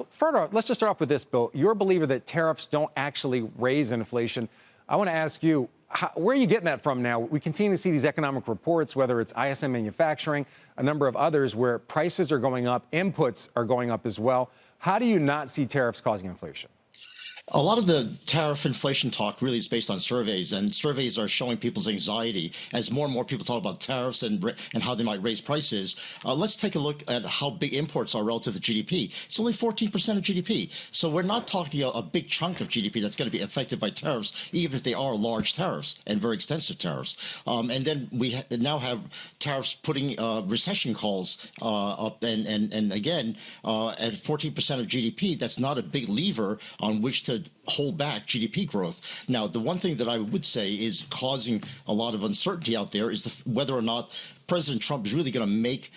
Further, let's just start off with this, Bill. You're a believer that tariffs don't actually raise inflation. I want to ask you, where are you getting that from now? We continue to see these economic reports, whether it's ISM Manufacturing, a number of others, where prices are going up, inputs are going up as well. How do you not see tariffs causing inflation? A lot of the tariff inflation talk really is based on surveys, and surveys are showing people's anxiety as more and more people talk about tariffs and how they might raise prices. Let's take a look at how big imports are relative to GDP. It's only 14% of GDP. So we're not talking a big chunk of GDP that's going to be affected by tariffs, even if they are large tariffs and very extensive tariffs. And then we now have tariffs putting recession calls up. And again, at 14% of GDP, that's not a big lever on which to hold back GDP growth. Now, the one thing that I would say is causing a lot of uncertainty out there is whether or not President Trump is really going to make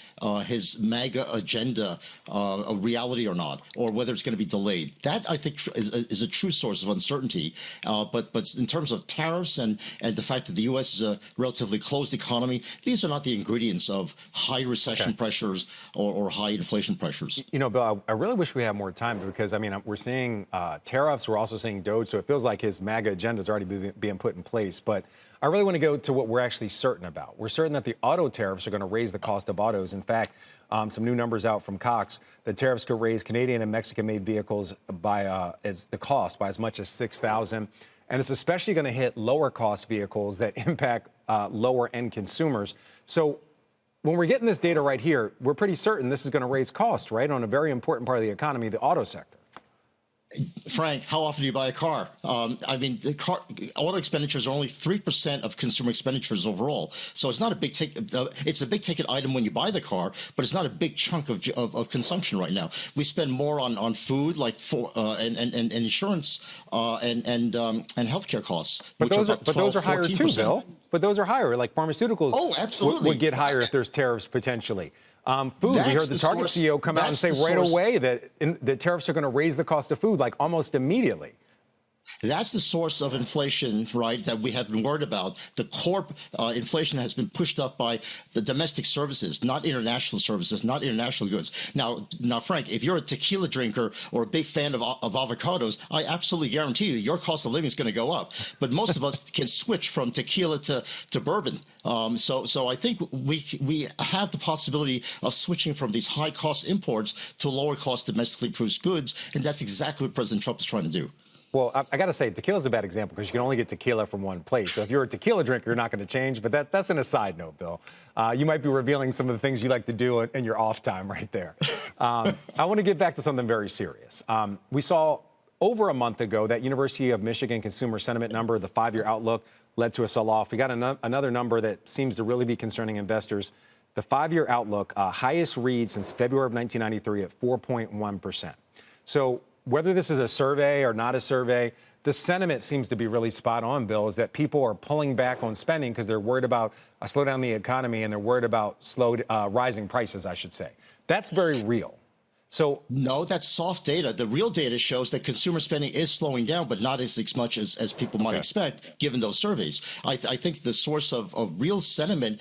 his MAGA agenda a reality or not, or whether it's going to be delayed. That, I think, is a true source of uncertainty. But in terms of tariffs and the fact that the U.S. is a relatively closed economy, these are not the ingredients of high recession pressures or high inflation pressures. You know, Bill, I really wish we had more time because, I mean, we're seeing tariffs. We're also seeing DOGE. So it feels like his MAGA agenda is already being put in place. But I really want to go to what we're actually certain about. We're certain that the auto tariffs are going to raise the cost of autos. In fact, some new numbers out from Cox, the tariffs could raise Canadian and Mexican-made vehicles by as much as $6,000. And it's especially going to hit lower-cost vehicles that impact lower-end consumers. So when we're getting this data right here, we're pretty certain this is going to raise costs, right, on a very important part of the economy, the auto sector. Frank, how often do you buy a car? I mean, auto expenditures are only 3% of consumer expenditures overall. So it's not a big ticket. It's a big ticket item when you buy the car, but it's not a big chunk of consumption right now. We spend more on food, like and insurance and healthcare costs. But those are higher too, Bill. But those are higher. Like pharmaceuticals, absolutely, would get higher if there's tariffs potentially. Food, we heard the Target CEO come out and say right away that the tariffs are going to raise the cost of food, like almost immediately. That's the source of inflation, right, that we have been worried about. The core inflation has been pushed up by the domestic services, not international services, not international goods. Now, Frank, if you're a tequila drinker or a big fan of avocados, I absolutely guarantee you your cost of living is going to go up. But most of us can switch from tequila to bourbon. So I think we have the possibility of switching from these high-cost imports to lower-cost domestically produced goods, and that's exactly what President Trump is trying to do. Well, I got to say, tequila is a bad example because you can only get tequila from one place. So if you're a tequila drinker, you're not going to change. But that's an aside note, Bill. You might be revealing some of the things you like to do in your off time right there. I want to get back to something very serious. We saw over a month ago that University of Michigan consumer sentiment number, the 5-year outlook, led to a sell-off. We got another number that seems to really be concerning investors. The 5-year outlook, highest read since February of 1993 at 4.1%. So whether this is a survey or not a survey, the sentiment seems to be really spot on, Bill, is that people are pulling back on spending because they're worried about a slowdown in the economy and they're worried about rising prices, I should say. That's very real. So no, that's soft data. The real data shows that consumer spending is slowing down, but not as much as people might expect, given those surveys. I think the source of real sentiment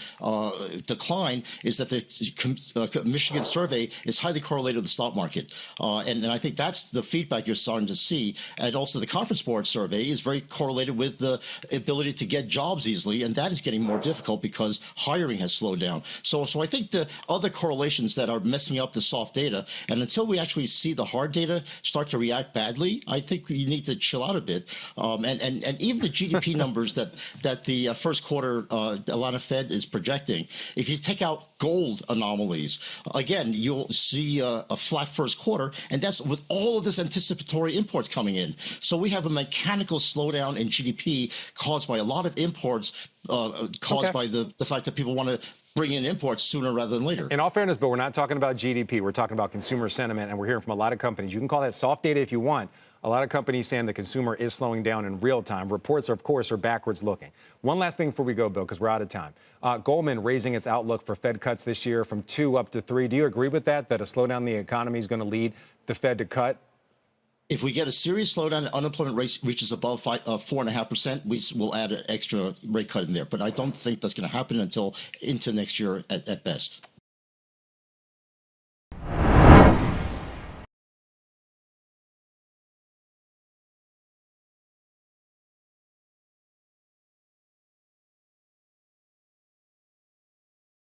decline is that the Michigan survey is highly correlated with the stock market. And I think that's the feedback you're starting to see. And also the Conference Board survey is very correlated with the ability to get jobs easily. And that is getting more difficult because hiring has slowed down. So I think the other correlations that are messing up the soft data, and until we actually see the hard data start to react badly, I think you need to chill out a bit. And even the GDP numbers that the first quarter Atlanta Fed is projecting, if you take out gold anomalies, again, you'll see a flat first quarter, and that's with all of this anticipatory imports coming in. So we have a mechanical slowdown in GDP caused by a lot of imports, caused by the fact that people want to bring in imports sooner rather than later. In all fairness, but we're not talking about GDP. We're talking about consumer sentiment, and we're hearing from a lot of companies. You can call that soft data if you want. A lot of companies saying the consumer is slowing down in real time. Reports, of course, are backwards looking. One last thing before we go, Bill, because we're out of time. Goldman raising its outlook for Fed cuts this year from 2 up to 3. Do you agree with that a slowdown in the economy is going to lead the Fed to cut? If we get a serious slowdown and unemployment rate reaches above 4.5%, we will add an extra rate cut in there. But I don't think that's going to happen until into next year at best.